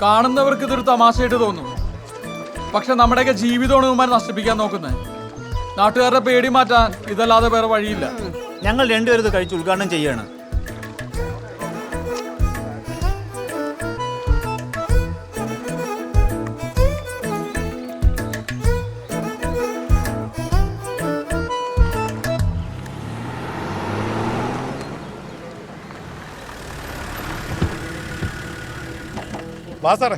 കാണുന്നവർക്ക് ഇതൊരു തമാശയായിട്ട് തോന്നും. പക്ഷെ നമ്മുടെയൊക്കെ ജീവിതമാണ് ഇവന്മാർ നശിപ്പിക്കാൻ നോക്കുന്നത്. നാട്ടുകാരുടെ പേടി മാറ്റാൻ ഇതല്ലാതെ വേറെ വഴിയില്ല. ഞങ്ങൾ രണ്ടുപേരും ഇത് കഴിച്ച് ഉദ്ഘാടനം ചെയ്യാണ്. വാ സാറേ.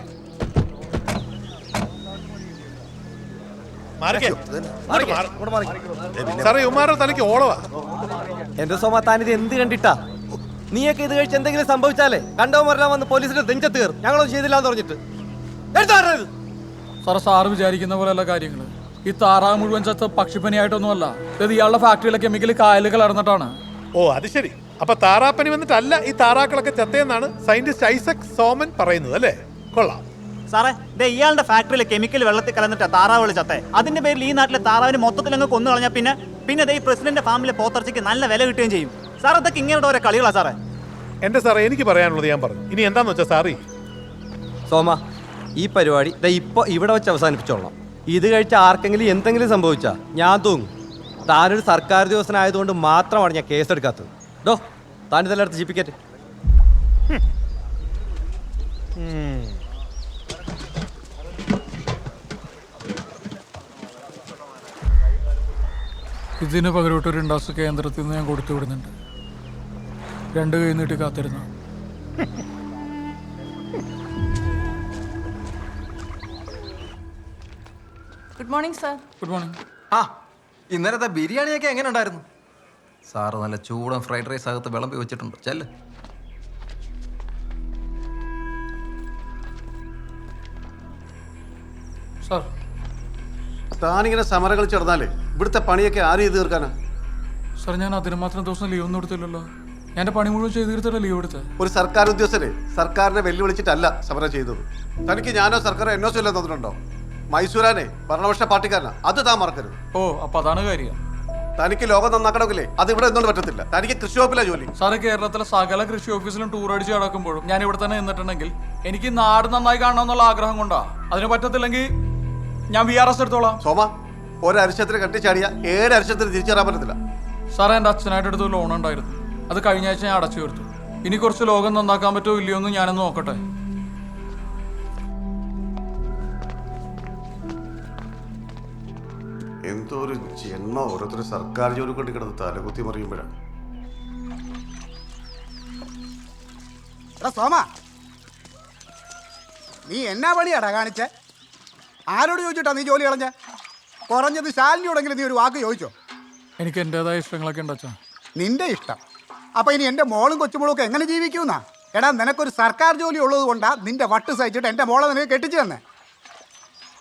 സാറേ ഇവന്മാരുടെ തലയ്ക്ക് ഓളവാ. എന്റെ സോമ, താനിത് എന്ത് കണ്ടിട്ടാ? നീയൊക്കെ ഇത് കഴിച്ച് എന്തെങ്കിലും സംഭവിച്ചാലേ കണ്ടവന്മാരെല്ലാം വന്ന് പോലീസിന്റെ നെഞ്ചത്ത് കയറും. ഞങ്ങളൊന്നും ചെയ്തില്ലാന്ന് പറഞ്ഞിട്ട് സാറ് വിചാരിക്കുന്ന പോലെയല്ല കാര്യങ്ങള്. ഈ താറാവ് മുഴുവൻ ചത്ത് പക്ഷിപ്പനിയായിട്ടൊന്നുമല്ല. ഇത് ഇയാളുടെ ഫാക്ടറിയിലെ കെമിക്കൽ കായലുകൾ ഇറന്നിട്ടാണ്. ഓ അത് ശരി. അപ്പൊ താറാപ്പനി വന്നിട്ടല്ല ഈ താറാക്കളൊക്കെ ചത്തയെന്നാണ് സയന്റിസ്റ്റ് ഐസക് സോമൻ പറയുന്നത് അല്ലേ? കൊള്ളാം സാറേ. ഇയാളുടെ ഫാക്ടറിയിലെ കെമിക്കൽ വെള്ളത്തിൽ കലർന്നിട്ട് താറാവുകൾ ചത്തേ. അതിന്റെ പേരിൽ ഈ നാട്ടിലെ താറാവിന് മൊത്തത്തിൽ അങ്ങ് കൊന്നു കളഞ്ഞാൽ പിന്നെ ഈ പ്രസിഡന്റ് ഫാമിലെ പോത്തർച്ചയ്ക്ക് നല്ല വില കിട്ടുകയും ചെയ്യും. സാർ അതൊക്കെ ഇങ്ങനെയുള്ള ഓരോ കളികളാ സാറേ. എന്റെ സാറേ, എനിക്ക് പറയാനുള്ളത് ഞാൻ പറഞ്ഞു. ഇനി എന്താന്ന് വെച്ചാൽ സാറി സോമ, ഈ പരിപാടി ഇപ്പൊ ഇവിടെ വെച്ച് അവസാനിപ്പിച്ചോളാം. ഇത് കഴിച്ച ആർക്കെങ്കിലും എന്തെങ്കിലും സംഭവിച്ചാ ഞാൻ തൂങ്ങും. താനൊരു സർക്കാർ ഉദ്യോഗസ്ഥനായതുകൊണ്ട് മാത്രമാണ് ഞാൻ കേസെടുക്കാത്തത്. താനിതെല്ലാം എടുത്ത് ജിപ്പിക്കറ്റ്. ഇതിന് പകരമായിട്ട് ഒരു ഇൻഡസ്ട്രി കേന്ദ്രത്തിൽ നിന്ന് ഞാൻ കൊടുത്തു വിടുന്നുണ്ട്. 2 കൈ നീട്ടി കാത്തിരുന്നു. Good morning sir. Good morning. ഇന്നലത്തെ ബിരിയാണിയൊക്കെ എങ്ങനെ ഉണ്ടായിരുന്നു? സാറ് നല്ല ചൂടൻ ഫ്രൈഡ് റൈസ് അകത്ത് വിളമ്പി വെച്ചിട്ടുണ്ട്. ചെല്ല്. സാർ, താനിങ്ങനെ സമരം കളിച്ച് നടന്നാലേ ഇവിടുത്തെ പണിയൊക്കെ ആര് ചെയ്ത് തീർക്കാനാ? സാർ, ഞാൻ അതിന് മാത്രം ദിവസം ലീവ് ഒന്നും എടുത്തില്ലല്ലോ. ഞാൻ എൻ്റെ പണി മുഴുവൻ ചെയ്ത് തീർത്തല്ലേ ലീവ് എടുത്തത്. ഒരു സർക്കാർ ഉദ്യോഗസ്ഥരെ സർക്കാരിനെ വെല്ലുവിളിച്ചിട്ടല്ല സമരം ചെയ്തത്. തനിക്ക് ഞാനോ സർക്കാരോ NOC വല്ലതും തന്നിട്ടുണ്ടോ? മൈസൂരാനെ ഭരണപക്ഷ പാർട്ടിക്കാരനാ, അത് താൻ മറക്കരുത്. ഓ, അപ്പൊ അതാണ് കാര്യം. തനിക്ക് ലോകം നന്നാക്കണമെങ്കിലേ അത് ഇവിടെ എന്തുകൊണ്ട് പറ്റത്തില്ല. തനിക്ക് കൃഷി വകുപ്പിലാ ജോലി. സാറ് കേരളത്തിലെ സകല കൃഷി ഓഫീസിലും ടൂർ അടിച്ച് കിടക്കുമ്പോഴും ഞാൻ ഇവിടെ തന്നെ നിന്നിട്ടുണ്ടെങ്കിൽ എനിക്ക് നാട് നന്നായി കാണണമെന്നുള്ള ആഗ്രഹം കൊണ്ടാ. അതിന് പറ്റത്തില്ലെങ്കിൽ ഞാൻ VRS എടുത്തോളാം. സോമ, ഒരരിശത്തിന് കെട്ടിച്ചാടിയ 7 അരിശത്തിന് തിരിച്ചറിയാൻ പറ്റത്തില്ല. സാറേ, എൻ്റെ അച്ഛനായിട്ട് എടുത്ത ലോൺ ഉണ്ടായിരുന്നു. അത് കഴിഞ്ഞ ആഴ്ച ഞാൻ അടച്ചു തീർത്തു. ഇനി കുറച്ച് ലോകം നന്നാക്കാൻ പറ്റുമോ ഇല്ലയോ എന്ന് ഞാനൊന്ന് നോക്കട്ടെ. എന്തോ ഒരു ജന്മ ഓരോരുത്തർ സർക്കാർ ജോലി കൊണ്ട് കിടന്ന് തലകുത്തി മറിയുമ്പോഴാണ്. സോമ, നീ എന്നാ പണിയാടാ കാണിച്ചേ? ആരോട് ചോദിച്ചിട്ടാ നീ ജോലി കളഞ്ഞ? കുറഞ്ഞത് ശാലിനിയോടെങ്കിലും നീ ഒരു വാക്ക് ചോദിച്ചോ? എനിക്ക് എൻ്റെതായ ഇഷ്ടങ്ങളൊക്കെ ഉണ്ട് അച്ഛാ. നിന്റെ ഇഷ്ടം. അപ്പൊ ഇനി എൻ്റെ മോളും കൊച്ചുമോളും ഒക്കെ എങ്ങനെ ജീവിക്കൂന്നാ? എടാ, നിനക്കൊരു സർക്കാർ ജോലി ഉള്ളത് കൊണ്ടാ നിന്റെ വട്ട് സഹിച്ചിട്ട് എൻ്റെ മോളെ നിനക്ക് കെട്ടിച്ചു തന്നെ.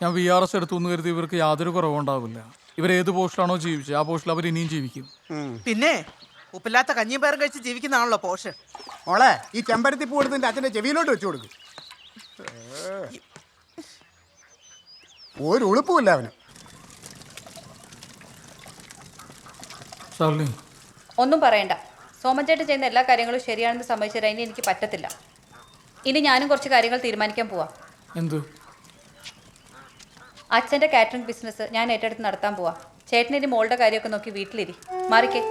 ഞാൻ VRS എടുത്തു എന്ന് കരുതി ഇവർക്ക് യാതൊരു കുറവുണ്ടാവില്ല. ഇവരേത് പോസ്റ്റിലാണോ ജീവിച്ചത് ആ പോസ്റ്റിൽ അവർ ഇനിയും ജീവിക്കും. പിന്നെ ഉപ്പില്ലാത്ത കഞ്ഞിയും പയറും കഴിച്ച് ജീവിക്കുന്നതാണല്ലോ പോഷ്. മോളെ, ഈ ചെമ്പരത്തി പൂ എടുത്ത് നിന്റെ അച്ഛൻ്റെ ചെവിയിലോട്ട് വെച്ചു കൊടുക്കും. ഒരു ഉളുപ്പുമില്ല അവന്. ഒന്നും പറയണ്ട. സോമൻ ചേട്ടൻ ചെയ്യുന്ന എല്ലാ കാര്യങ്ങളും ശരിയാണെന്ന് സമ്മതിച്ചു തരാൻ ഇനി എനിക്ക് പറ്റത്തില്ല. ഇനി ഞാനും കുറച്ച് കാര്യങ്ങൾ തീരുമാനിക്കാൻ പോവാം. എന്ത്? അച്ഛൻ്റെ കാറ്ററിംഗ് ബിസിനസ് ഞാൻ ഏറ്റെടുത്ത് നടത്താൻ പോവാം. ചേട്ടൻ ഇനി മോളുടെ കാര്യമൊക്കെ നോക്കി വീട്ടിലിരി. മാറിക്കേ.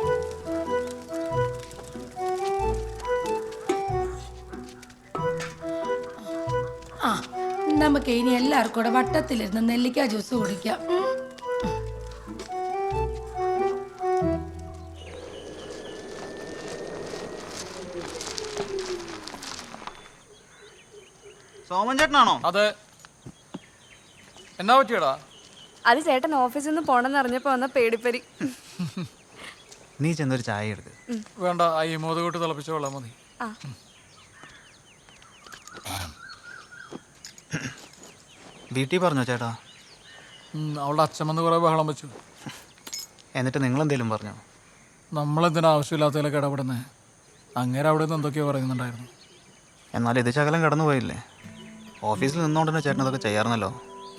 നമുക്ക് ഇനി എല്ലാവർക്കും കൂടെ വട്ടത്തിലിരുന്ന് നെല്ലിക്ക ജ്യൂസ് കുടിക്കാം. സോമൻ ചേട്ടനാണോ? അതെ. എന്നാ പറ്റിയടാ? അത് ചേട്ടൻ ഓഫീസിൽ നിന്ന് പോണെന്ന് അറിഞ്ഞപ്പോ വന്ന പേടിപ്പരി. നീ ചെന്നൊരു ചായ എടുക്ക്. വേണ്ട, ഈ മോദകൂട്ട് തിളപ്പിച്ച വെള്ളം മതി. വീട്ടിൽ പറഞ്ഞോ ചേട്ടാ? അവളുടെ അച്ഛൻ വന്ന് കുറെ ബഹളം വെച്ചു. എന്നിട്ട് നിങ്ങളെന്തേലും പറഞ്ഞോ? നമ്മളെന്തിനാ ആവശ്യമില്ലാത്തതിലൊക്കെ ഇടപെടുന്നേ? അങ്ങനെ അവിടെ നിന്ന് എന്തൊക്കെയോ പറയുന്നുണ്ടായിരുന്നു. എന്നാൽ ഇത് ശകലം കടന്നു പോയില്ലേ? ഓഫീസിൽ നിന്നുകൊണ്ട് തന്നെ ചേട്ടൻ അതൊക്കെ ചെയ്യാറുന്നല്ലോ.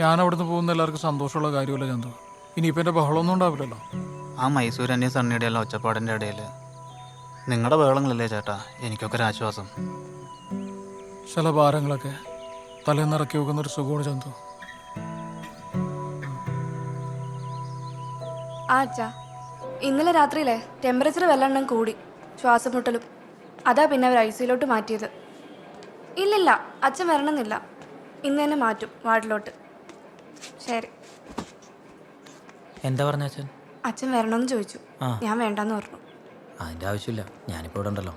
ഞാൻ അവിടുന്ന് പോകുന്ന എല്ലാവർക്കും സന്തോഷമുള്ള കാര്യമല്ല ചന്തു. ഇനിയിപ്പോൾ എൻ്റെ ബഹളമൊന്നും ഉണ്ടാവില്ലല്ലോ. ആ മൈസൂർ അന്യ സണ്ണിയുടെ എല്ലാം ഒച്ചപ്പാടിൻ്റെ ഇടയിൽ നിങ്ങളുടെ ബഹളങ്ങളല്ലേ ചേട്ടാ എനിക്കൊക്കെ ഒരു ആശ്വാസം. ചില ഭാരങ്ങളൊക്കെ തലേന്ന് ഇറക്കി വെക്കുന്ന ഒരു സുഖമാണ് ചന്തു. അച്ഛാ, ഇന്നലെ രാത്രിയിലെ ടെമ്പറേച്ചർ വല്ലാണ്ണം കൂടി, ശ്വാസം മുട്ടലും. അതാ പിന്നെ അവർ ഐസിയിലോട്ട് മാറ്റിയത്. ഇല്ലില്ല, അച്ഛൻ വരണമെന്നില്ല. ഇന്ന് തന്നെ മാറ്റും വാർഡിലോട്ട്. ശരി. എന്താ പറഞ്ഞ അച്ഛൻ? അച്ഛൻ വരണമെന്ന് ചോദിച്ചു. ഞാൻ വേണ്ടെന്ന് പറഞ്ഞു. അതിന്റെ ആവശ്യമില്ല, ഞാനിപ്പോ ഇവിടെ ഉണ്ടല്ലോ.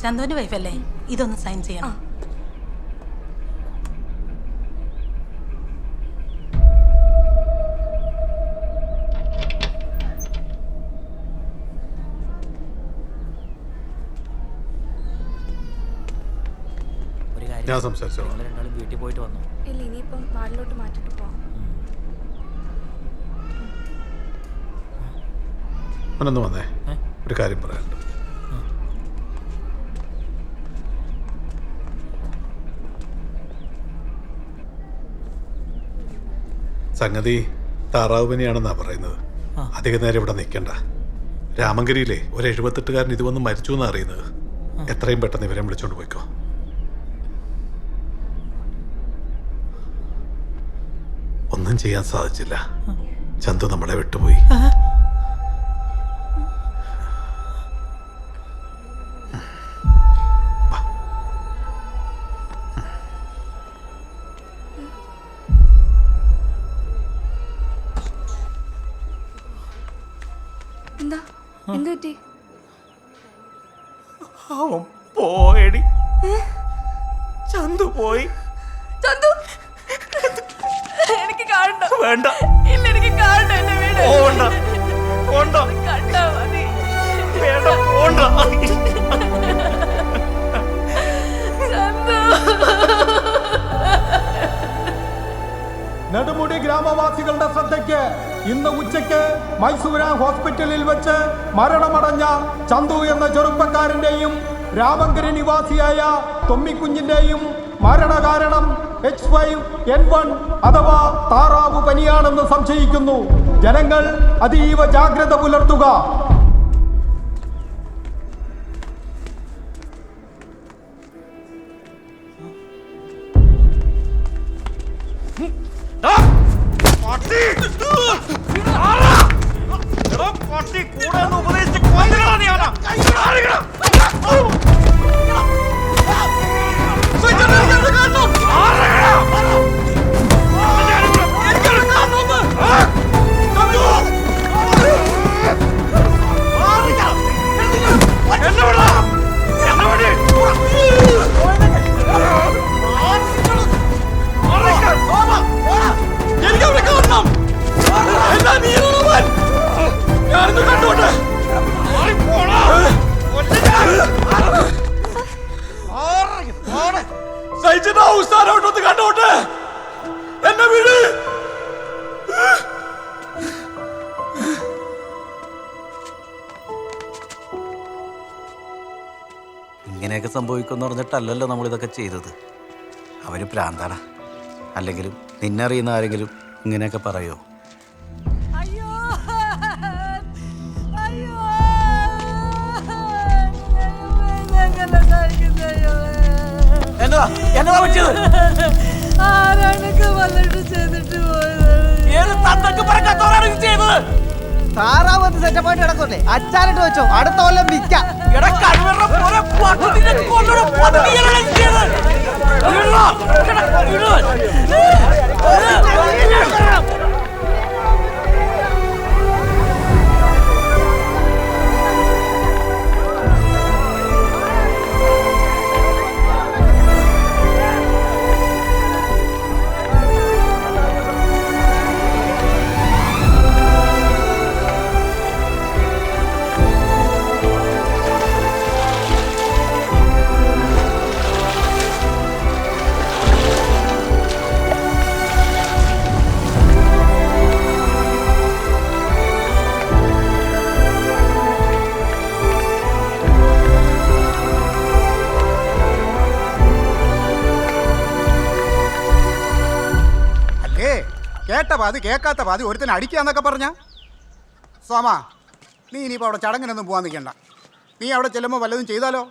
ചന്തുവിന്റെ വൈഫല്ലേ, ഇതൊന്ന് സൈൻ ചെയ്യണം. ഞാൻ സംസാരിച്ചോ. രണ്ടാളും വീട്ടിൽ പോയിട്ട് വന്നു. ഇല്ല, ഇനിയിപ്പം വാർഡിലോട്ട് മാറ്റിട്ട് പോവാം. അവനൊന്ന് വന്നേ, ഒരു കാര്യം പറയാനുണ്ട്. സംഗതി താറാവ് പനിയാണെന്നാ പറയുന്നത്. അധിക നേരം ഇവിടെ നിൽക്കണ്ട. രാമങ്കരിയിലെ ഒരു 78കാരൻ ഇത് വന്ന് മരിച്ചു എന്നാ അറിയുന്നത്. എത്രയും പെട്ടെന്ന് ഇവരെ വിളിച്ചോണ്ട് പോയിക്കോ. ഒന്നും ചെയ്യാൻ സാധിച്ചില്ല. ചന്തു നമ്മളെ വിട്ടുപോയി. എന്താ എന്ത് പറ്റി? അവൻ പോയടി. ചന്തു പോയി. ചന്തു, എനിക്ക് കാണണ്ട. വേണ്ട. ഇല്ല, എനിക്ക് കാണണ്ട. എന്നെ വീട് പോണ്ട. പോണ്ട. കണ്ടാ മതി. വേണ്ട, പോണ്ട. ചന്തു. നെടുമുടി ഗ്രാമവാസികളുടെ ശ്രദ്ധയ്ക്ക് ഇന്ന് ഉച്ചയ്ക്ക് മൈസൂര ഹോസ്പിറ്റലിൽ വെച്ച് മരണമടഞ്ഞ ചന്തു എന്ന ചെറുപ്പക്കാരന്റെയും രാമങ്കരി നിവാസിയായ തൊമ്മിക്കുഞ്ഞിന്റെയും മരണകാരണം H5N1 അഥവാ താറാവ് പനിയാണെന്ന് സംശയിക്കുന്നു. ജനങ്ങൾ അതീവ ജാഗ്രത പുലർത്തുക. ഇങ്ങനെയൊക്കെ സംഭവിക്കുമെന്ന് പറഞ്ഞിട്ടല്ലല്ലോ നമ്മളിതൊക്കെ ചെയ്തത്. അവര് പ്രാന്താടാ. അല്ലെങ്കിലും നിന്നറിയുന്ന ആരെങ്കിലും ഇങ്ങനെയൊക്കെ പറയോ? എന്നതാ പറ്റിയത്? ആരാണൊക്കെ വന്നിട്ട് ചെയ്തിട്ട് പോയത്? ഏത് തന്തക്ക് പറക്കാത്തവരാണ് ഇത് ചെയ്തത്? താറാവ് സെറ്റപ്പായിട്ട് കിടക്കല്ലേ, അച്ചാറിട്ട് വെച്ചോ, അടുത്ത കൊല്ലം വിൽക്കാം. കേട്ട പാതി കേൾക്കാത്ത പാതി ഒരുത്തനെ അടിക്കാന്നൊക്കെ പറഞ്ഞ സോമ നീ ഇനിയിപ്പോൾ അവിടെ ചടങ്ങിനൊന്നും പോകാൻ നിൽക്കണ്ട. നീ അവിടെ ചെല്ലുമ്പോൾ വല്ലതും ചെയ്താലോ?